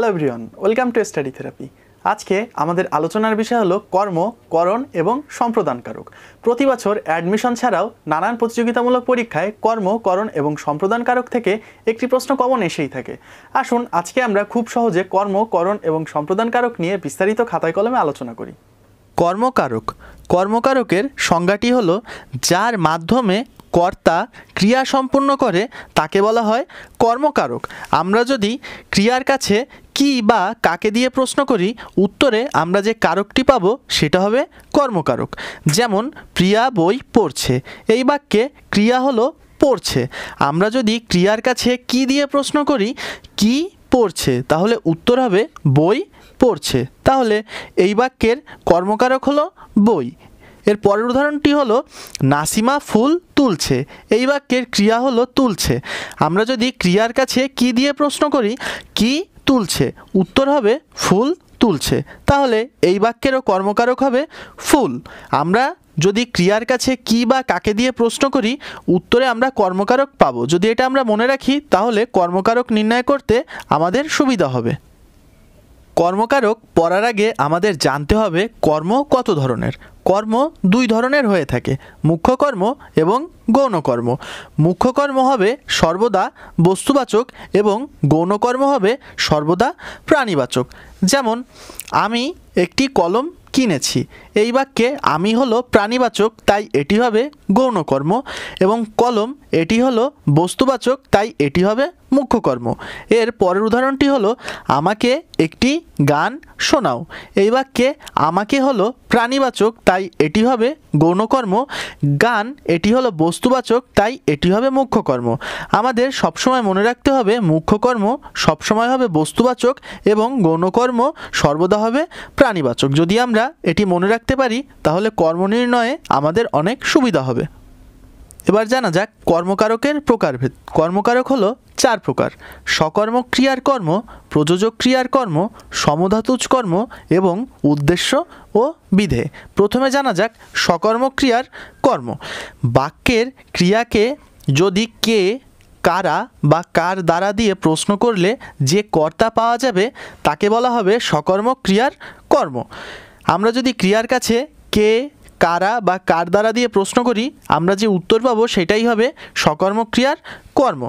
Hello everyone, welcome to study therapy. আজকে আমাদের আলোচনার বিষয় হলো কর্ম, করণ এবং সম্প্রদান কারক। প্রতি বছর অ্যাডমিশন ছাড়াও নানান প্রতিযোগিতামূলক পরীক্ষায় কর্ম, করণ এবং সম্প্রদান কারক থেকে একটি প্রশ্ন কমন এসেই থাকে। আসুন আজকে আমরা খুব সহজে কর্ম, করণ এবং সম্প্রদান কারক নিয়ে বিস্তারিত খাতায় কলমে আলোচনা করি। কর্মকারক। কর্মকারকের সংজ্ঞাটি হলো যার মাধ্যমে কর্তা ক্রিয়া সম্পূর্ণ করে তাকে বলা হয় কর্মকারক। আমরা যদি ক্রিয়ার কাছে কি বা কাকে দিয়ে প্রশ্ন করি, উত্তরে আমরা যে কারকটি পাবো সেটা হবে কর্মকারক। যেমন প্রিয়া বই পড়ছে, এই বাক্যে ক্রিয়া হলো পড়ছে। আমরা যদি ক্রিয়ার কাছে কি দিয়ে প্রশ্ন করি, কি পড়ছে, তাহলে উত্তর হবে বই পড়ছে। তাহলে এই বাক্যের কর্মকারক হলো বই। এর পরের উদাহরণটি হলো নাসিমা ফুল তুলছে, এই বাক্যের ক্রিয়া হলো তুলছে। আমরা যদি ক্রিয়ার কাছে কি দিয়ে প্রশ্ন করি, কি তুলছে, উত্তর হবে ফুল তুলছে। তাহলে এই বাক্যেরও কর্মকারক হবে ফুল। আমরা যদি ক্রিয়ার কাছে কি বা কাকে দিয়ে প্রশ্ন করি, উত্তরে আমরা কর্মকারক পাবো। যদি এটা আমরা মনে রাখি তাহলে কর্মকারক নির্ণয় করতে আমাদের সুবিধা হবে। কর্মকারক পড়ার আগে আমাদের জানতে হবে কর্ম কত ধরনের। কর্ম দুই ধরনের হয়ে থাকে, মুখ্য কর্ম এবং গৌণ কর্ম। মুখ্য কর্ম হবে সর্বদা বস্তুবাচক এবং গৌণ কর্ম হবে সর্বদা প্রাণীবাচক। যেমন আমি একটি কলম কিনেছি, এই বাক্যে আমি হলো প্রাণীবাচক, তাই এটি হবে গৌণ কর্ম, এবং কলম এটি হলো বস্তুবাচক, তাই এটি হবে মুখ্য কর্ম। এর পরের উদাহরণটি হলো আমাকে একটি গান শোনাও, এই বাক্যে আমাকে হলো প্রাণীবাচক, তাই এটি হবে গৌণ কর্ম। গান এটি হলো বস্তুবাচক, তাই এটি হবে মুখ্য কর্ম। আমাদের সবসময় মনে রাখতে হবে মুখ্য কর্ম সবসময় হবে বস্তুবাচক এবং গৌণ কর্ম সর্বদা হবে প্রাণীবাচক। যদি আমরা এটি মনে রাখতে পারি তাহলে কর্ম নির্ণয়ে আমাদের অনেক সুবিধা হবে। এবার জানা যাক কর্মকারকের প্রকারভেদ। কর্মকারক হলো চার প্রকার: সকর্মক ক্রিয়ার কর্ম, প্রযোজক ক্রিয়ার কর্ম, সমধাতুজ কর্ম এবং উদ্দেশ্য ও বিধেয়। প্রথমে জানা যাক সকর্মক ক্রিয়ার কর্ম। বাক্যের ক্রিয়াকে যদি কে, কারা বা কার দ্বারা দিয়ে প্রশ্ন করলে যে কর্তা পাওয়া যাবে তাকে বলা হবে সকর্মক ক্রিয়ার কর্ম। আমরা যদি ক্রিয়ার কাছে কে, কারা বা কার দ্বারা দিয়ে প্রশ্ন করি, আমরা যে উত্তর পাবো সেটাই হবে সকর্মক ক্রিয়ার কর্ম।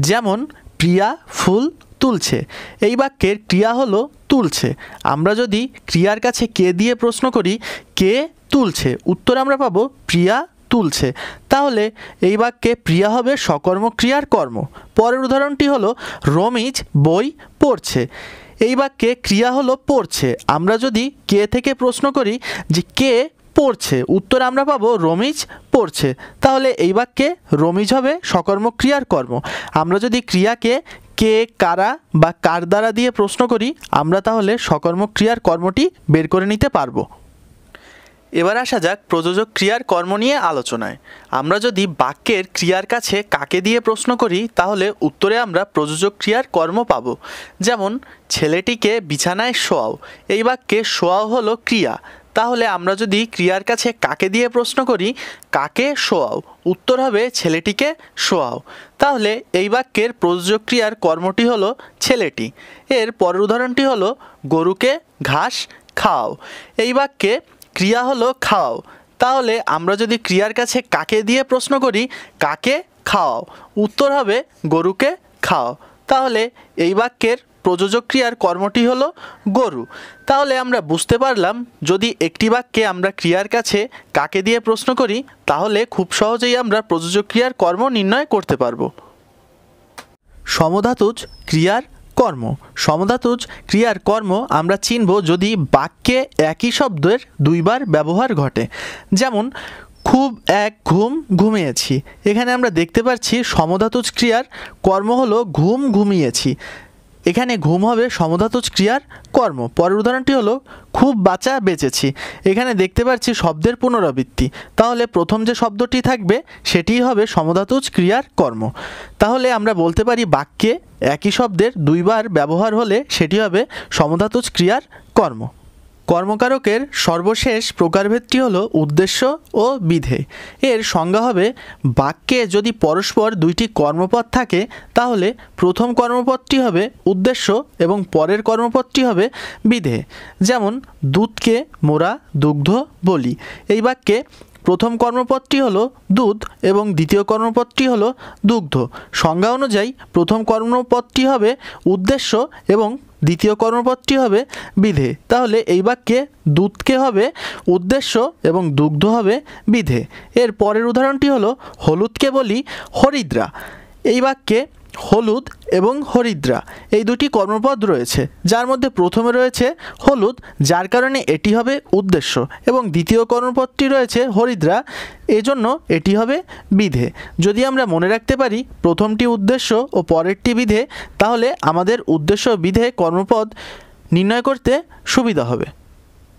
যেমন প্রিয়া ফুল তুলছে, এই বাক্যের ক্রিয়া হলো তুলছে। আমরা যদি ক্রিয়ার কাছে কে দিয়ে প্রশ্ন করি, কে তুলছে, উত্তর আমরা পাবো প্রিয়া তুলছে। তাহলে এই বাক্যে প্রিয়া হবে সকর্মক ক্রিয়ার কর্ম। পরের উদাহরণটি হলো রমিজ বই পড়ছে, এই বাক্যে ক্রিয়া হলো পড়ছে। আমরা যদি কে থেকে প্রশ্ন করি যে কে পড়ছে, উত্তর আমরা পাবো রমিজ পড়ছে। তাহলে এই বাক্যে রমিজ হবে সকর্মক ক্রিয়ার কর্ম। আমরা যদি ক্রিয়াকে কে, কারা বা কার দ্বারা দিয়ে প্রশ্ন করি, আমরা তাহলে সকর্মক ক্রিয়ার কর্মটি বের করে নিতে পারবো। এবার আসা যাক প্রযোজক ক্রিয়ার কর্ম নিয়ে আলোচনায়। আমরা যদি বাক্যের ক্রিয়ার কাছে কাকে দিয়ে প্রশ্ন করি তাহলে উত্তরে আমরা প্রযোজক ক্রিয়ার কর্ম পাবো। যেমন ছেলেটিকে বিছানায় শোয়াও, এই বাক্যে শোয়াও হলো ক্রিয়া। তাহলে আমরা যদি ক্রিয়ার কাছে কাকে দিয়ে প্রশ্ন করি, কাকে শোয়াও, উত্তর হবে ছেলেটিকে শোয়াও। তাহলে এই বাক্যের প্রযোজক ক্রিয়ার কর্মটি হলো ছেলেটি। এর পরের উদাহরণটি হলো গরুকে ঘাস খাওয়াও, এই বাক্যে ক্রিয়া হলো খাওয়াও। তাহলে আমরা যদি ক্রিয়ার কাছে কাকে দিয়ে প্রশ্ন করি, কাকে খাওয়াও, উত্তর হবে গরুকে খাওয়াও। তাহলে এই বাক্যের প্রযোজক ক্রিয়ার কর্মটি হলো গরু। তাহলে আমরা বুঝতে পারলাম যদি একটি বাক্যে আমরা ক্রিয়ার কাছে কাকে দিয়ে প্রশ্ন করি তাহলে খুব সহজেই আমরা প্রযোজক ক্রিয়ার কর্ম নির্ণয় করতে পারবো। সমধাতুজ ক্রিয়ার কর্ম। সমধাতুজ ক্রিয়ার কর্ম আমরা চিনব যদি বাক্যে একই শব্দের দুইবার ব্যবহার ঘটে। যেমন খুব এক ঘুম ঘুমিয়েছি, এখানে আমরা দেখতে পাচ্ছি সমধাতুজ ক্রিয়ার কর্ম হলো ঘুম ঘুমিয়েছি, এখানে ঘুম হবে সমধাতুজ ক্রিয়ার কর্ম। পরের উদাহরণটি হলো খুব বাঁচা বেঁচেছি, এখানে দেখতে পাচ্ছি শব্দের পুনরাবৃত্তি, তাহলে প্রথম যে শব্দটি থাকবে সেটিই হবে সমধাতুজ ক্রিয়ার কর্ম। তাহলে আমরা বলতে পারি বাক্যে একই শব্দের দুইবার ব্যবহার হলে সেটি হবে সমধাতুজ ক্রিয়ার কর্ম। কর্মকারকের সর্বশেষ প্রকারভেদটি হলো উদ্দেশ্য ও বিধেয়। এর সংজ্ঞা হবে, বাক্যে যদি পরস্পর দুইটি কর্মপদ থাকে তাহলে প্রথম কর্মপদটি হবে উদ্দেশ্য এবং পরের কর্মপদটি হবে বিধেয়। যেমন দুধকে মোরা দুগ্ধ বলি। এই বাক্যে প্রথম কর্মপদটি হলো দুধ এবং দ্বিতীয় কর্মপদটি হলো দুগ্ধ। সংজ্ঞা অনুযায়ী প্রথম কর্মপদটি হবে উদ্দেশ্য এবং দ্বিতীয় কর্মপদটি হবে বিধেয়। তাহলে এই বাক্যে দুধকে হবে উদ্দেশ্য এবং দুগ্ধ হবে বিধেয়। এর পরের উদাহরণটি হলো হলুদকে বলি হরিদ্রা। এই বাক্যে হলুদ এবং হরিদ্রা এই দুটি কর্মপদ রয়েছে, যার মধ্যে প্রথমে রয়েছে হলুদ, যার কারণে এটি হবে উদ্দেশ্য, এবং দ্বিতীয় কর্মপদটি রয়েছে হরিদ্রা, এজন্য এটি হবে বিধেয়। যদি আমরা মনে রাখতে পারি প্রথমটি উদ্দেশ্য ও পরেরটি বিধেয়, তাহলে আমাদের উদ্দেশ্য বিধেয় কর্মপদ নির্ণয় করতে সুবিধা হবে।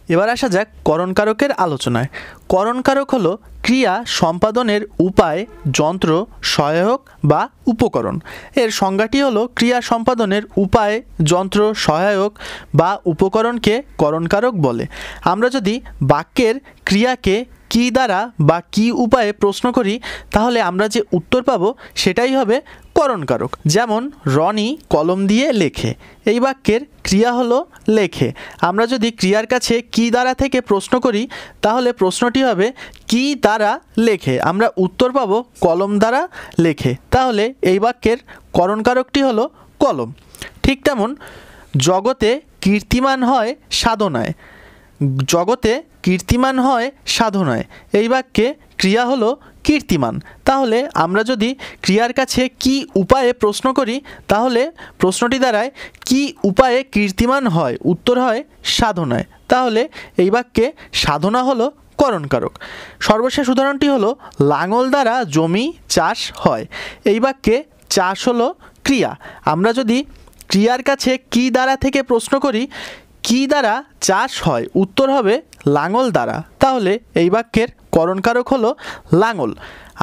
এবার আসা যাক করণকারকের আলোচনায়। করণকারক হলো ক্রিয়া সম্পাদনের উপায়, যন্ত্র, সহায়ক বা উপকরণ। এর সংজ্ঞাটি হলো ক্রিয়া সম্পাদনের উপায়, যন্ত্র, সহায়ক বা উপকরণকে করণকারক বলে। আমরা যদি বাক্যের ক্রিয়াকে কি দ্বারা বা কি উপায়ে প্রশ্ন করি তাহলে আমরা যে উত্তর পাব সেটাই হবে করণকারক। যেমন রনি কলম দিয়ে লেখে। এই বাক্যের ক্রিয়া হলো লেখে। আমরা যদি ক্রিয়ার কাছে কি দ্বারা থেকে প্রশ্ন করি তাহলে প্রশ্নটি হবে কি দ্বারা লেখে, আমরা উত্তর পাব কলম দ্বারা লেখে। তাহলে এই বাক্যের করণকারকটি হলো কলম। ঠিক তেমন জগতে কীর্তিমান হয় সাধনায়। জগতে কীর্তিমান হয় সাধনায়। এই বাক্যে ক্রিয়া হলো কীর্তিমান। তাহলে আমরা যদি ক্রিয়ার কাছে কি উপায়ে প্রশ্ন করি তাহলে প্রশ্নটি দ্বারায় কি উপায়ে কীর্তিমান হয়, উত্তর হয় সাধনায়। তাহলে এই বাক্যে সাধনা হলো করণকারক। সর্বশেষ উদাহরণটি হলো লাঙল দ্বারা জমি চাষ হয়। এই বাক্যে চাষ হলো ক্রিয়া। আমরা যদি ক্রিয়ার কাছে কি দ্বারা থেকে প্রশ্ন করি কি দ্বারা চাষ হয়, উত্তর হবে লাঙল দ্বারা। তাহলে এই বাক্যের করণকারক হলো লাঙল।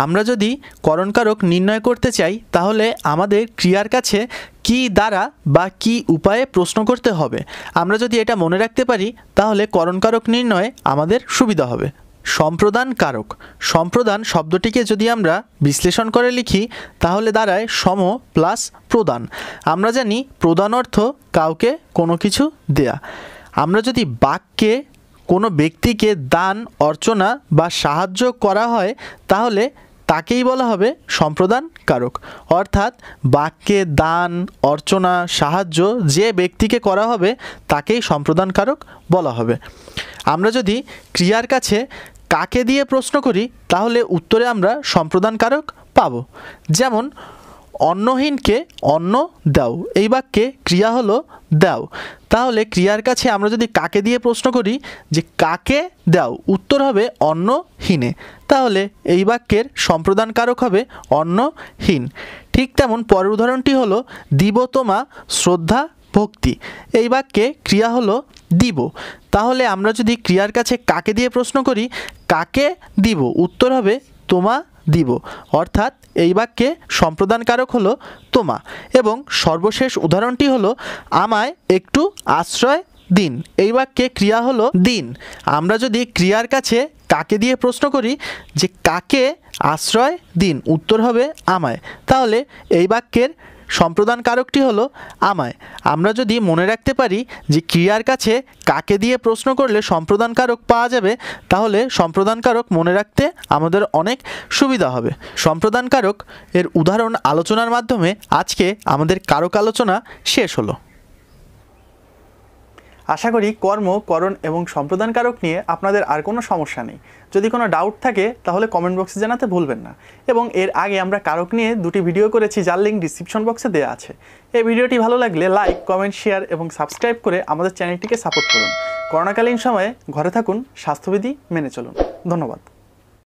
আমরা যদি করণকারক নির্ণয় করতে চাই তাহলে আমাদের ক্রিয়ার কাছে কি দ্বারা বা কি উপায়ে প্রশ্ন করতে হবে। আমরা যদি এটা মনে রাখতে পারি তাহলে করণকারক নির্ণয়ে আমাদের সুবিধা হবে। সম্প্রদান কারক। সম্প্রদান শব্দটিকে যদি আমরা বিশ্লেষণ করে লিখি তাহলে দাঁড়ায় সম প্লাস প্রদান। আমরা জানি প্রদান অর্থ কাউকে কোনো কিছু দেয়া। আমরা যদি বাক্যে কোনো ব্যক্তিকে দান, অর্চনা বা সাহায্য করা হয় তাহলে তাকেই বলা হবে সম্প্রদান কারক। অর্থাৎ বাক্যে দান, অর্চনা, সাহায্য যে ব্যক্তিকে করা হবে তাকেই সম্প্রদান কারক বলা হবে। আমরা যদি ক্রিয়ার কাছে কাকে দিয়ে প্রশ্ন করি তাহলে উত্তরে আমরা সম্প্রদান কারক পাব। যেমন অন্নহীনকে অন্ন দাও। এই বাক্যে ক্রিয়া হলো দাও। তাহলে ক্রিয়ার কাছে আমরা যদি কাকে দিয়ে প্রশ্ন করি যে কাকে দাও, উত্তর হবে অন্নহীনে। তাহলে এই বাক্যের সম্প্রদান কারক হবে অন্নহীন। ঠিক তেমন পরের উদাহরণটি হলো দিব তোমা শ্রদ্ধা ভক্তি। এই বাক্যে ক্রিয়া হলো দিব। তাহলে আমরা যদি ক্রিয়ার কাছে কাকে দিয়ে প্রশ্ন করি কাকে দিব, উত্তর হবে তোমা দিব। অর্থাৎ এই বাক্যে সম্প্রদান কারক হলো তোমা। এবং সর্বশেষ উদাহরণটি হলো আমায় একটু আশ্রয় দিন। এই বাক্যে ক্রিয়া হলো দিন। আমরা যদি ক্রিয়ার কাছে কাকে দিয়ে প্রশ্ন করি যে কাকে আশ্রয় দিন, উত্তর হবে আমায়। তাহলে এই বাক্যের সম্প্রদান কারকটি হলো আমায়। আমরা যদি মনে রাখতে পারি যে ক্রিয়ার কাছে কাকে দিয়ে প্রশ্ন করলে সম্প্রদান কারক পাওয়া যাবে তাহলে সম্প্রদান কারক মনে রাখতে আমাদের অনেক সুবিধা হবে। সম্প্রদান কারক এর উদাহরণ আলোচনার মাধ্যমে আজকে আমাদের কারক আলোচনা শেষ হলো। আশা করি কর্ম, করণ এবং সম্প্রদান কারক নিয়ে আপনাদের আর কোনো সমস্যা নেই। যদি কোনো ডাউট থাকে তাহলে কমেন্ট বক্সে জানাতে ভুলবেন না। এবং এর আগে আমরা কারক নিয়ে দুটি ভিডিও করেছি যার লিঙ্ক ডিসক্রিপশন বক্সে দেওয়া আছে। এই ভিডিওটি ভালো লাগলে লাইক, কমেন্ট, শেয়ার এবং সাবস্ক্রাইব করে আমাদের চ্যানেলটিকে সাপোর্ট করুন। করোনাকালীন সময়ে ঘরে থাকুন, স্বাস্থ্যবিধি মেনে চলুন। ধন্যবাদ।